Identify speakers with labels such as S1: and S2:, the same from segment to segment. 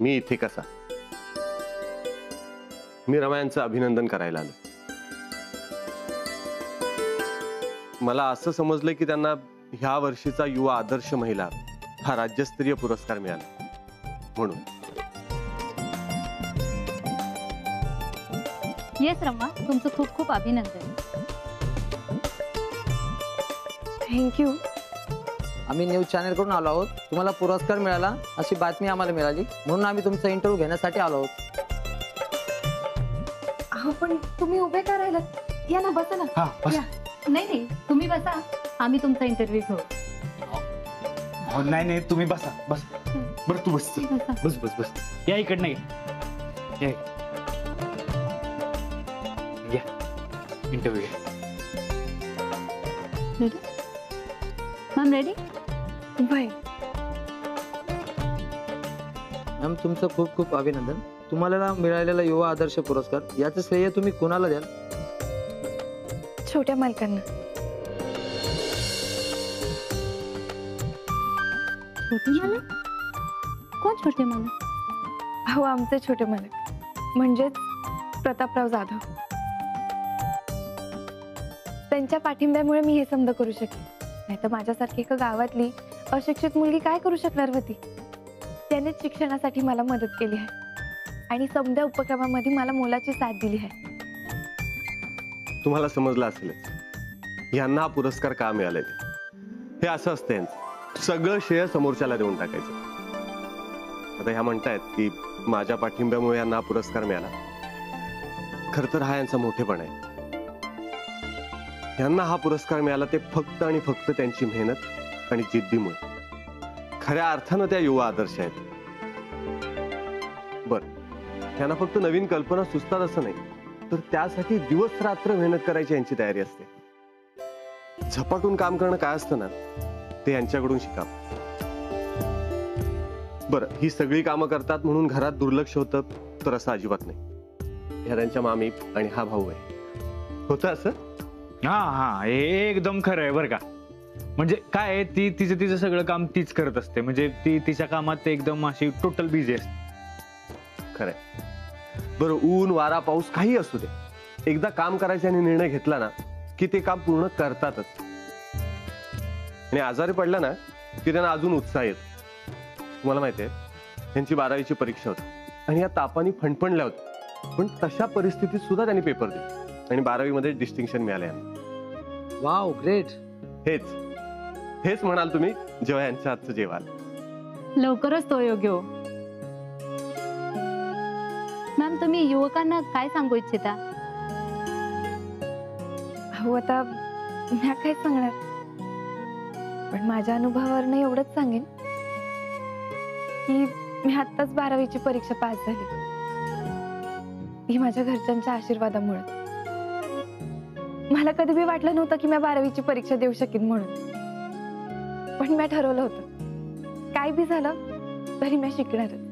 S1: मी इथे कसा? मी रमा यांचं अभिनंदन करायला आलो. मला असं समजलं की त्यांना ह्या वर्षीचा युवा आदर्श महिला हा राज्यस्तरीय पुरस्कार मिळाला म्हणून.
S2: येस रमा, तुमचं खूप खूप अभिनंदन.
S3: थँक्यू.
S4: आम्ही न्यूज चॅनल कडून आलो आहोत. तुम्हाला पुरस्कार मिळाला अशी बातमी आम्हाला मिळाली म्हणून आम्ही तुमचा इंटरव्ह्यू घेण्यासाठी आलो आहोत.
S3: अहो पण तुम्ही उभे का राहिलात? या ना, बसा ना.
S5: हा बस.
S2: नाही नाही, तुम्ही बसा, आम्ही तुमचा इंटरव्ह्यू घेऊ.
S5: नाही नाही, तुम्ही बसा. बस बरं, तू बस. बस बस बस. या इकडनं या. Interview
S2: ready ma'am? Ready?
S3: Bye.
S4: Ma'am तुमचं खूप खूप अभिनंदन. तुम्हाला मिळालेला युवा आदर्श पुरस्कार याचं श्रेय तुम्ही कोणाला द्याल?
S3: छोट्या मालकांना.
S2: छोटे मालक? कोण छोटे मालक?
S3: अहो आमचे छोटे मालक म्हणजेच प्रतापराव जाधव. त्यांच्या पाठिंब्यामुळे मी हे समज करू शकले. नाही तर माझ्यासारखी एका गावातली अशिक्षित मुलगी काय करू शकणार होती. त्यानेच शिक्षणासाठी मला मदत केली आहे आणि समद्या उपक्रमामध्ये मला मोलाची साथ दिली आहे.
S1: तुम्हाला समजलं असेलच यांना हा पुरस्कार का मिळालाय. हे असं असतं यांचं, सगळं श्रेय समोरच्याला देऊन टाकायचं. आता ह्या म्हणतायत की माझ्या पाठिंब्यामुळे यांना हा पुरस्कार मिळाला. खर तर हा यांचा मोठेपणा आहे. यांना हा पुरस्कार मिळाला ते फक्त आणि फक्त त्यांची मेहनत आणि जिद्दीमुळे. खऱ्या अर्थानं त्या युवा आदर्श आहेत. बर, यांना फक्त नवीन कल्पना सुचतात असं नाही, तर त्यासाठी दिवस रात्र मेहनत करायची यांची तयारी असते. झपाटून काम करणं काय असतं ना, ते यांच्याकडून शिकावं. बरं, ही सगळी कामं करतात म्हणून घरात दुर्लक्ष होतं तर असं अजिबात नाही. ह्या त्यांच्या मामी आणि हा भाऊ आहे. होतं असं?
S5: हा हा, एकदम खरं आहे बरं का. म्हणजे काय आहे, ती तिचं सगळं काम तीच करत असते. म्हणजे ती तिच्या कामात एकदम अशी टोटल बिझी असते.
S1: खरंय. बरं, ऊन वारा पाऊस काही असू दे, एकदा काम करायचा आणि निर्णय घेतला ना की ते काम पूर्ण करतातच. आणि आजारी पडला ना की त्यांना अजून उत्साह येतो. तुम्हाला माहितीये, त्यांची 12वीची परीक्षा होती आणि या तापाने फणफणल्या होत्या, पण तशा परिस्थितीत सुद्धा त्यांनी पेपर दिले आणि 12वीमध्ये डिस्टिंक्शन मिळाले यांना.
S4: Wow, great.
S1: हेच म्हणाल तुम्ही जेव्हा यांच्या हातचं जेवाल.
S2: लवकरच तो योग्य हो. मॅम, तुम्ही युवकांना काय सांगू इच्छिता?
S3: अहो आता मी काय सांगणार, पण माझ्या अनुभवावरनं एवढंच सांगेन की मी आत्ताच 12वीची परीक्षा पास झाली. ही माझ्या घरच्यांच्या आशीर्वादामुळे. मला कधी बी वाटलं नव्हतं की मी 12वीची परीक्षा देऊ शकेन म्हणून, पण मी ठरवलं होतं काय बी झालं तरी मी शिकणारच.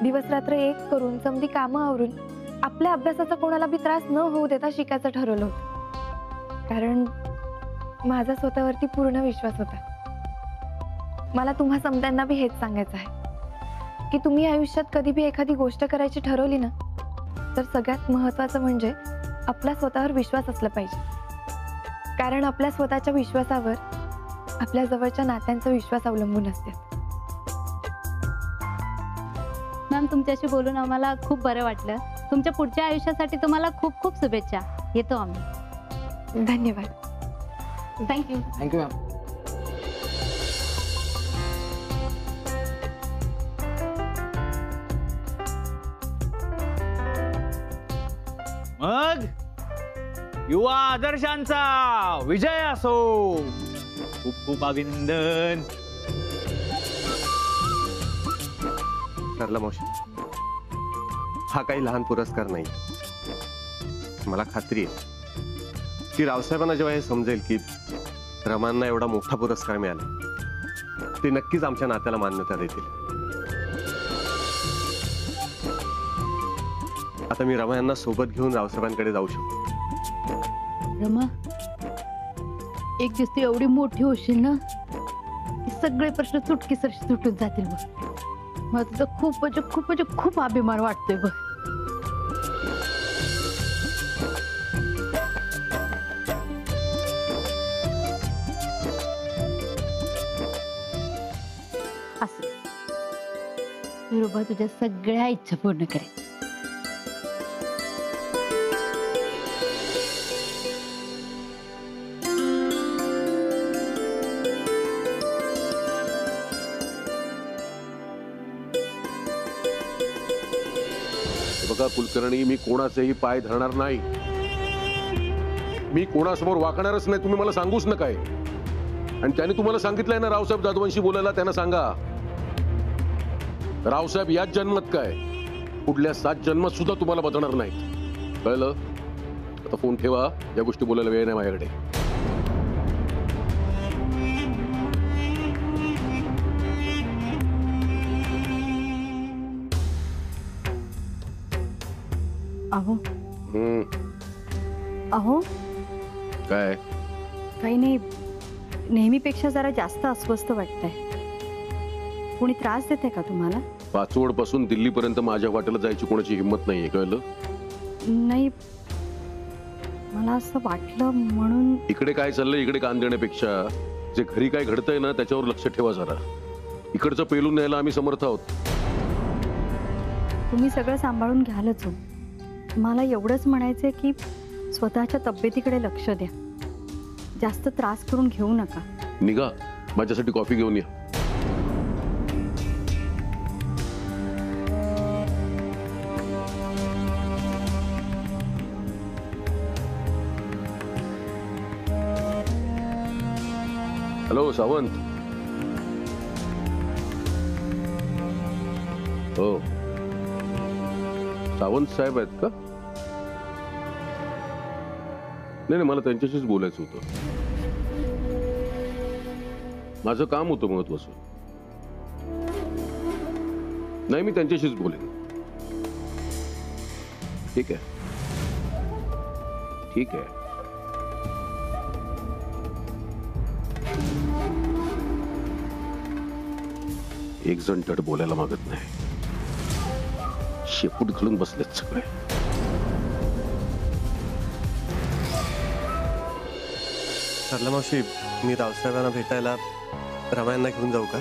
S3: दिवस रात्र एक करून समधी कामं आवरून आपल्या अभ्यासाचा कोणाला बी त्रास न होऊ देता शिकायचं ठरवलं होतं. कारण माझा स्वतःवरती पूर्ण विश्वास होता. मला तुम्हा समद्यांना बी हेच सांगायचं आहे की तुम्ही आयुष्यात कधी बी एखादी गोष्ट करायची ठरवली ना, तर सगळ्यात महत्त्वाचं म्हणजे आपला स्वतःवर विश्वास असला पाहिजे. कारण आपल्या स्वतःच्या विश्वासावर आपल्या जवळच्या नात्यांचा विश्वास अवलंबून असते.
S2: मॅम, तुमच्याशी बोलून आम्हाला खूप बरं वाटलं. तुमच्या पुढच्या आयुष्यासाठी तुम्हाला खूप खूप शुभेच्छा. येतो आम्ही.
S3: धन्यवाद.
S2: थँक्यू.
S4: Thank you ma'am.
S5: मग युवा आदर्शांचा विजय असो. खूप खूप अभिनंदन.
S1: ठरलं मावशी, हा काही लहान पुरस्कार नाही. मला खात्री आहे की रावसाहेबांना जेव्हा हे समजेल की रमांना एवढा मोठा पुरस्कार मिळाला, ते नक्कीच आमच्या नात्याला मान्यता देतील. आता मी रमा यांना सोबत घेऊन रावसाहेबांकडे जाऊ शकतो.
S2: रमा, एक दिवस तू एवढी मोठी होशील ना की सगळे प्रश्न चुटकीसर सुटून जातील. बघ,
S6: मला तुझं खूप अभिमान वाटतोय बघ. असं विरोबा तुझ्या सगळ्या इच्छा पूर्ण करेल.
S7: बघा कुलकर्णी, मी कोणाचेही पाय धरणार नाही. मी कोणासमोर वाकणारच नाही. तुम्ही मला सांगूच नका. आणि त्याने तुम्हाला सांगितलंय ना रावसाहेब जाधवांशी बोलायला, त्यांना सांगा रावसाहेब याच जन्मात काय पुढल्या 7 जन्मात सुद्धा तुम्हाला बदलणार नाहीत. कळलं? आता फोन ठेवा. या गोष्टी बोलायला वेळ नाही माझ्याकडे.
S6: अहो
S7: हम्म,
S6: अहो
S7: काय
S6: काही नाही, नेहमीपेक्षा जरा जास्त अस्वस्थ वाटतंय. कोणी त्रास देते का तुम्हाला?
S7: पाचवड पासून दिल्लीपर्यंत माझ्या वाटेला जायची कोणाची हिंमत नाहीये. कळलं?
S6: नाही, मला असं वाटलं म्हणून.
S7: इकडे काय चाललंय इकडे कान देण्यापेक्षा जे घरी काय घडतंय ना त्याच्यावर लक्ष ठेवा जरा. इकडचं पेलून न्यायला आम्ही समर्थ आहोत.
S6: तुम्ही सगळं सांभाळून घ्यालच हो. मला एवढंच म्हणायचंय की स्वतःच्या तब्येतीकडे लक्ष द्या. जास्त त्रास करून घेऊ नका.
S7: निघा, माझ्यासाठी कॉफी घेऊन या. हॅलो सावंत. हो, सावंत साहेब आहेत का? नाही, मला त्यांच्याशीच बोलायचं होतं. माझं काम होतं महत्वाचं. नाही, मी त्यांच्याशीच बोलेन. ठीक आहे, ठीक आहे. एक जण धड बोलायला मागत नाही. शेपूट घालून बसलेत सगळे.
S1: ठरलं मावशी, मी रावसाहेबांना भेटायला रमायांना घेऊन जाऊ का?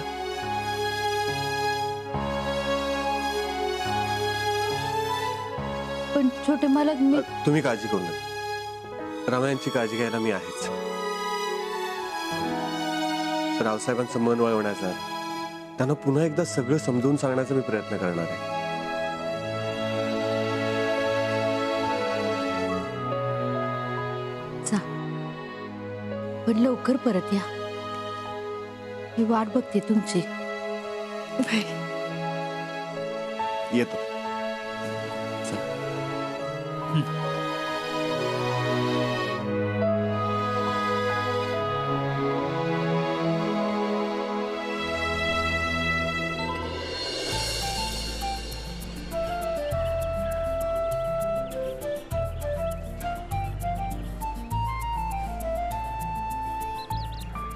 S6: पण छोटे मालक, मी
S1: तुम्ही काळजी करू नका. रमायांची काळजी घ्यायला मी आहेच. रावसाहेबांचं मन वळवण्याचा, त्यांना पुन्हा एकदा सगळं समजून सांगण्याचा मी प्रयत्न करणार आहे.
S6: जा, पण लवकर परत या. मी वाट बघते तुमची.
S1: येतो.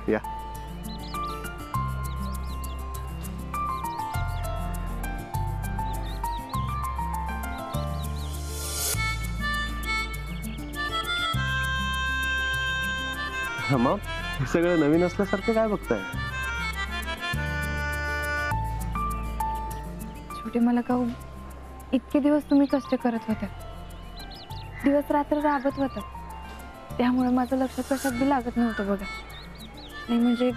S1: या. मग हे सगळं नवीन असल्यासारखं काय बघताय?
S3: छोटे मला काऊ, इतके दिवस तुम्ही कष्ट करत होता, दिवस रात्र राबत होता, त्यामुळे माझं लक्ष कशात बी लागत नव्हतं बघा. नाही म्हणजे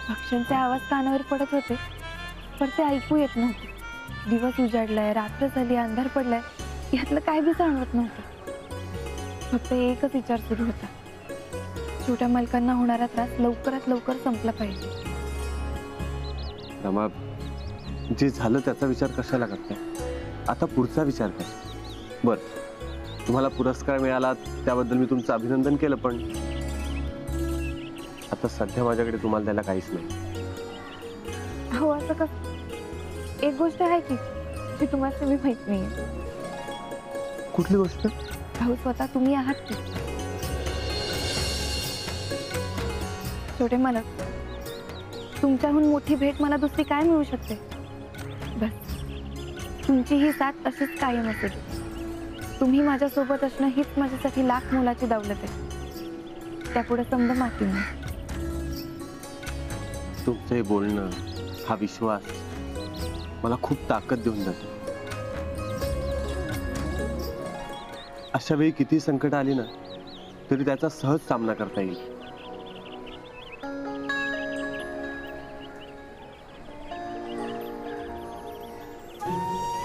S3: पक्ष्यांचे आवाज कानावर पडत होते, पण ते ऐकू येत नव्हते. दिवस उजाडलाय, रात्र झाली, अंधार पडलाय, यातलं काय बी जाणवत नव्हतं. फक्त एकच विचार सुरू होता, छोट्या मालकांना होणारा त्रास लवकरात लवकर संपला पाहिजे.
S1: रमा, जे झालं त्याचा विचार कशाला करताय? आता पुढचा विचार करा. बर, तुम्हाला पुरस्कार मिळाला त्याबद्दल मी तुमचं अभिनंदन केलं, पण आता सध्या माझ्याकडे तुम्हाला द्यायला काहीच नाही.
S3: हो, असं कसं? एक गोष्ट आहे की जी तुम्हाला मी माहित नाहीये.
S1: कुठली गोष्ट?
S3: भाऊ, स्वतः तुम्ही आहात की. छोटे मालक, तुमच्याहून मोठी भेट मला दुसरी काय मिळू शकते? बर, तुमची ही साथ अशीच कायम असेल. तुम्ही माझ्यासोबत असणं हीच माझ्यासाठी लाख मोलाची दौलत आहे. त्यापुढे समजा माती नाही.
S1: तुमचं हे बोलणं, हा विश्वास मला खूप ताकद देऊन जातो. अशा वेळी किती संकट आली ना तरी त्याचा सहज सामना करता येईल.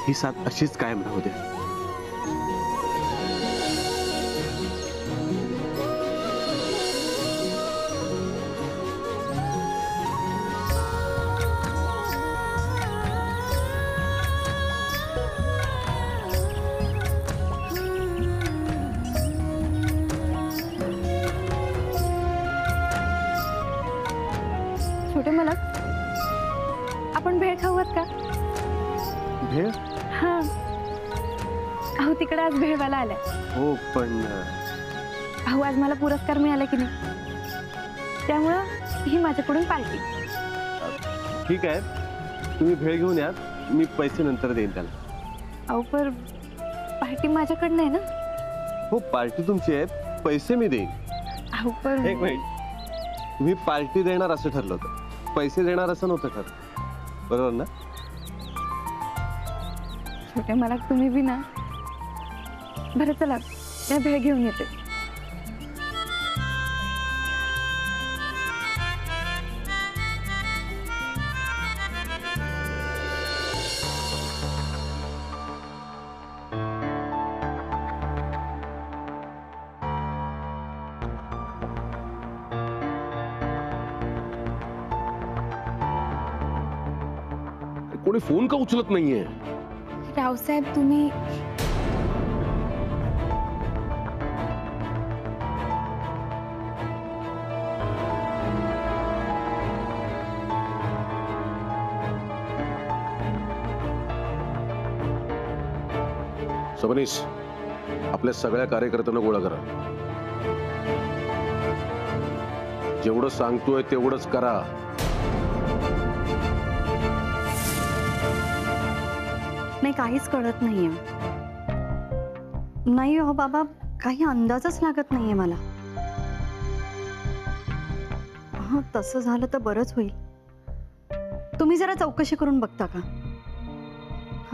S1: ही साथ अशीच कायम राहू दे.
S3: छोटे मला आपण भेळ खाऊयात का?
S1: भेळ?
S3: हा. अहो तिकडे आज भेळवाला आलाय.
S1: हो पण
S3: अहो आज मला पुरस्कार मिळाला की नाही, त्यामुळं ही माझ्याकडून पार्टी.
S1: ठीक आहे, तुम्ही भेळ घेऊन या, मी पैसे नंतर देईन त्याला.
S3: अहो पर पार्टी माझ्याकडनं आहे ना.
S1: हो पार्टी तुमची आहे, पैसे मी देईन.
S3: अहो पर
S1: एक मिनिट, तुम्ही पार्टी देणार असं ठरलं होतं, पैसे देणार असं नव्हतं ठरलं, बरोबर ना?
S3: छोटे मला तुम्ही बी ना. बरं चला मी भेळ घेऊन येते.
S7: कोणी फोन का उचलत नाहीये?
S3: रावसाहेब तुम्ही
S7: सबनीस, आपल्या सगळ्या कार्यकर्त्यांना गोळा करा. जेवढं सांगतोय तेवढंच करा.
S6: नाही काहीच कळत नाहीये. नाही हो बाबा, काही अंदाजच लागत नाहीये मला. हा तसं झालं तर बरंच होईल. तुम्ही जरा चौकशी करून बघता का?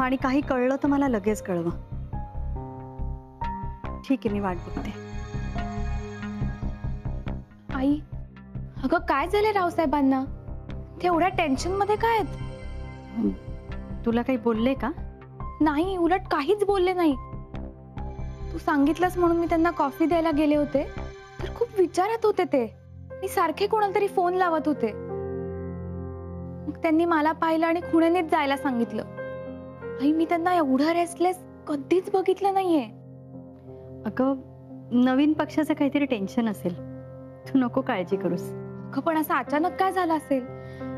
S6: आणि काही कळलं तर मला लगेच कळवा. ठीक आहे, मी वाट बघते.
S3: आई, अगं काय झालंय रावसाहेबांना? ते एवढ्या टेन्शन मध्ये काय आहेत?
S6: तुला काही बोलले का?
S3: नाही, उलट काहीच बोलले नाही. तू सांगितलंस म्हणून मी त्यांना कॉफी द्यायला गेले होते तर खूप विचारत होते ते. मी सारखे कोणाला तरी फोन लावत होते. मग त्यांनी मला पाहिलं आणि खुणेनेच जायला सांगितलं. आई, मी त्यांना एवढं रेस्टलेस कधीच बघितलं नाहीये.
S6: अगं नवीन पक्षाचं काहीतरी टेन्शन असेल. तू नको काळजी करूस.
S3: अगं पण असं अचानक काय झालं असेल?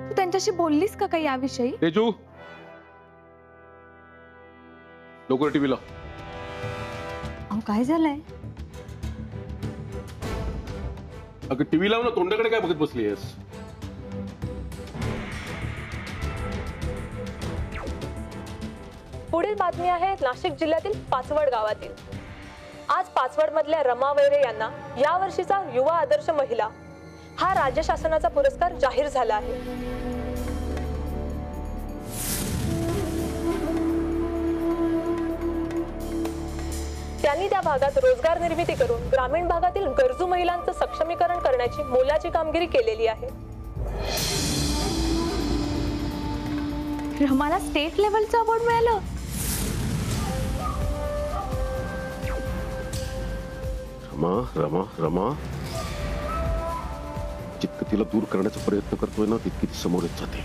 S3: तू त्यांच्याशी बोललीस का काही याविषयी?
S7: तेजू, लवकर टीव्ही लाव.
S6: अहो काय झालंय?
S7: अगं टीव्ही लाव ना, तोंडाकडे काय बघत बसली आहेस?
S8: पुढील बातमी आहे नाशिक जिल्ह्यातील पाचवड गावातील. आज पाचवड मधल्या रमा वैरे यांना या वर्षीचा युवा आदर्श महिला हा राज्य शासनाचा पुरस्कार जाहीर झाला आहे. त्यांनी त्या भागात रोजगार निर्मिती करून ग्रामीण भागातील गरजू महिलांचं सक्षमीकरण करण्याची मोलाची कामगिरी केलेली आहे.
S3: रमाला स्टेट लेवलचं अवॉर्ड मिळालं.
S7: रमा रमा रमा, जितकं तिला दूर करण्याचा प्रयत्न करतोय ना तितकी ती समोर येत जाते.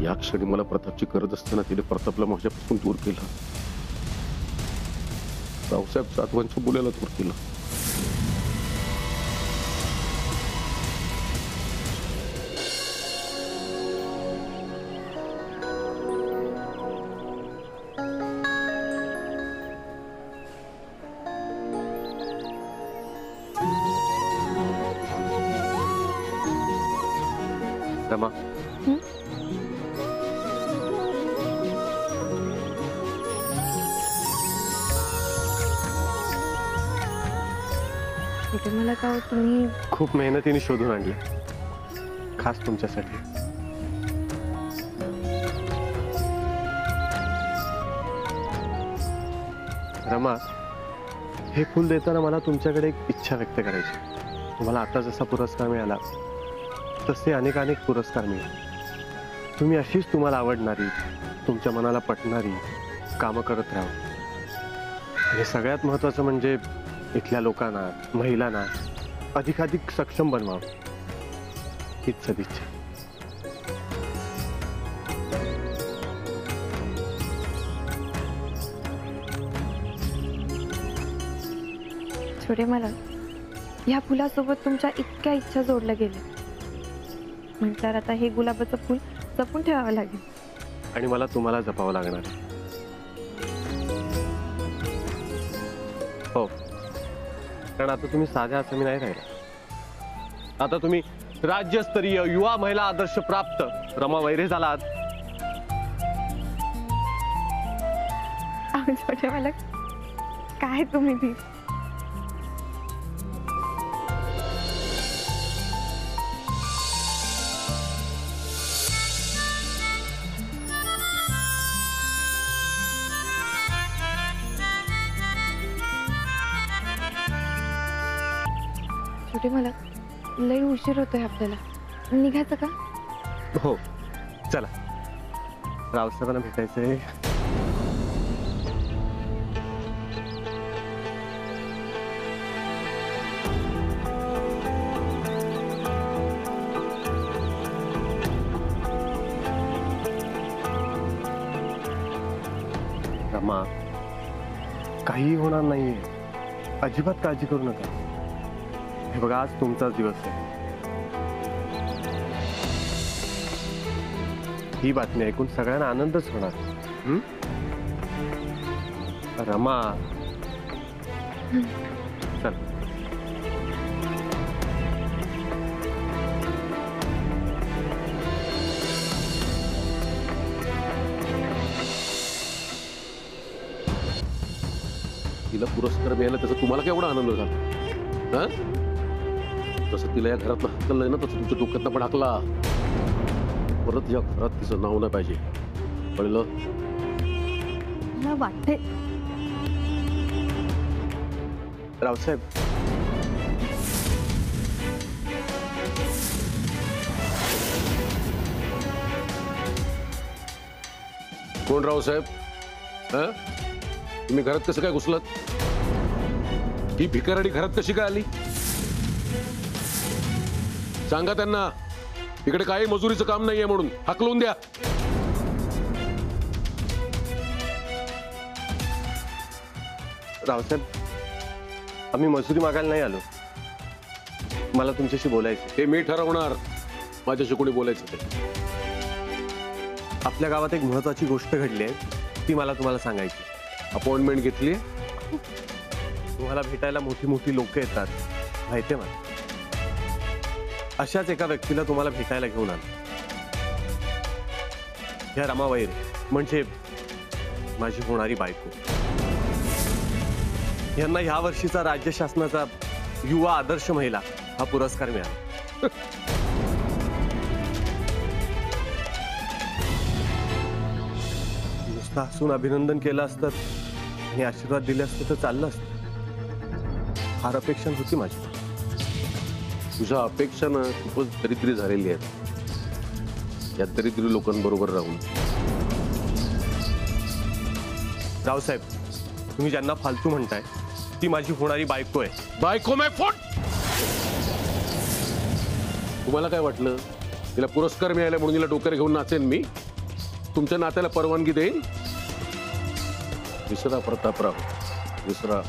S7: या क्षणी मला प्रतापची गरज असताना तिने प्रतापला माझ्यापासून दूर केलं. रावसाहेब जाधवांच्या मुलाला दूर केलं.
S1: रमा,
S3: छोटे मला का हो, तुम्ही
S1: खूप मेहनतीने शोधून आणले खास तुमच्यासाठी. रमा, हे फुल देताना मला तुमच्याकडे एक इच्छा व्यक्त करायची. तुम्हाला आता जसा पुरस्कार मिळाला तसे अनेक अनेक पुरस्कार मिळाले. तुम्ही अशीच तुम्हाला आवडणारी, तुमच्या मनाला पटणारी कामं करत राहा. आणि सगळ्यात महत्वाचं म्हणजे इथल्या लोकांना, महिलांना अधिकाधिक सक्षम बनवावं, हीच सदिच्छा.
S3: छोटे मला ह्या फुलासोबत तुमच्या इतक्या इच्छा जोडल्या गेल्या म्हटल्यावर आता हे गुलाबाचं फुल जपून ठेवावं लागेल.
S1: आणि मला तुम्हाला जपावं लागणार आहे. हो, कारण आता तुम्ही साध्या आसामी नाही राहिला. आता तुम्ही राज्यस्तरीय युवा महिला आदर्श प्राप्त रमा वैरे झालात.
S3: अहो, छोटे मला काय तुम्ही ती छोटे मला लई उशीर होतोय आपल्याला, निघायचं का?
S1: हो, चला. रावसाहेबांना भेटायचंय. रमा, काही होणार नाहीये, अजिबात काळजी करू नका. हे बघा, आज तुमचाच दिवस आहे. ही बातमी ऐकून सगळ्यांना आनंदच होणार. रमा, चल.
S7: तिला पुरस्कार मिळाला त्याचा तुम्हाला केवढा आनंद झाला? तसं तिला या घरातलं हाकललंय ना, तसं तुमच्या डोक्यातनं पण हाकला. परत या घरात तिचं नाव नाही पाहिजे, कळलं?
S6: मला वाटते
S1: रावसाहेब,
S7: कोण रावसाहेब? तुम्ही घरात कसं काय घुसलात? ही भिकारडी घरात कशी काय आली? सांगा त्यांना इकडे काही मजुरीचं काम नाहीये म्हणून हाकलून द्या.
S1: रावसाहेब, आम्ही मजुरी मागायला नाही आलो. मला तुमच्याशी बोलायचं.
S7: हे मी ठरवणार माझ्याशी कोणी बोलायचं ते.
S1: आपल्या गावात एक महत्वाची गोष्ट घडली आहे, ती मला तुम्हाला सांगायची.
S7: अपॉइंटमेंट घेतली?
S1: तुम्हाला भेटायला मोठी मोठी लोक येतात, माहितीये मला. अशाच एका व्यक्तीला तुम्हाला भेटायला घेऊन आलो. ह्या रमा वैरे म्हणजे माझी होणारी बायको. यांना ह्या वर्षीचा राज्य शासनाचा युवा आदर्श महिला हा पुरस्कार मिळाला. नुसतं हसून अभिनंदन केलं असतं आणि आशीर्वाद दिले असते तर चाललं असतं. फार अपेक्षा होती माझी.
S7: तुझ्या अपेक्षा ना खूपच दरिद्री झालेली आहेत. या दरिद्री लोकांबरोबर राहून.
S1: रावसाहेब, तुम्ही ज्यांना फालतू म्हणताय ती माझी होणारी बायको आहे.
S7: बायको माय फोट. तुम्हाला काय वाटलं तिला पुरस्कार मिळाला म्हणून तिला डोक्यावर घेऊन नाचेन मी? तुमच्या नात्याला परवानगी देईन? विसरा प्रतापराव, विसरा.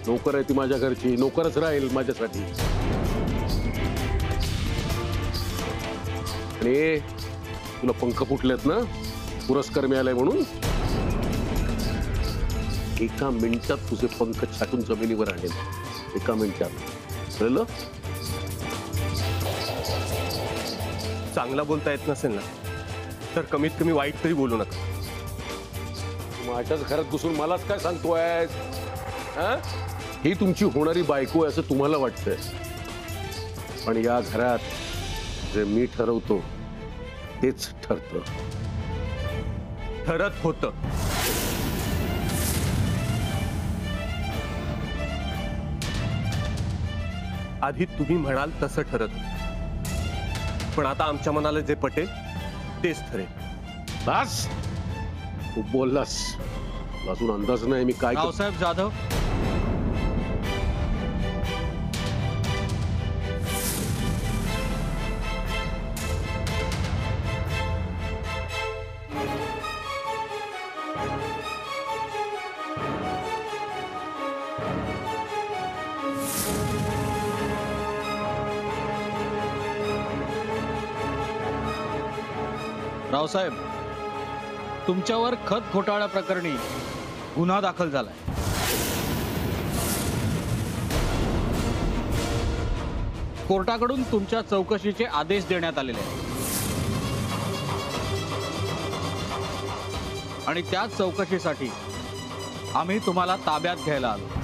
S7: नोकर आहे ती माझ्या घरची, नोकरच राहील माझ्यासाठी. आणि तुला पंख फुटलेत ना पुरस्कार मिळालाय म्हणून? एका मिनिटात तुझे पंख छाटून जमिनीवर आणेल. एका मिनिटात, कळलं?
S1: चांगला बोलता येत नसेल ना तर कमीत कमी वाईट तरी बोलू नका.
S7: माझ्याच घरात घुसून मलाच काय सांगतोय? ही तुमची होणारी बायको आहे असं तुम्हाला वाटतंय, पण या घरात जे मी ठरवतो तेच ठरतं.
S1: ठरत होतं. आधी तुम्ही म्हणाल तसं ठरत होतं. पण आता आमच्या मनाला जे पटेल तेच ठरेल.
S7: बस खूप बोललास. अजून अंदाज नाही मी काय
S5: रावसाहेब जाधव, रावसाहेब, तुमच्यावर खत घोटाळा प्रकरणी गुन्हा दाखल झालाय. कोर्टाकडून तुमच्या चौकशीचे आदेश देण्यात आलेले आहेत आणि त्याच चौकशीसाठी आम्ही तुम्हाला ताब्यात घ्यायला आलो.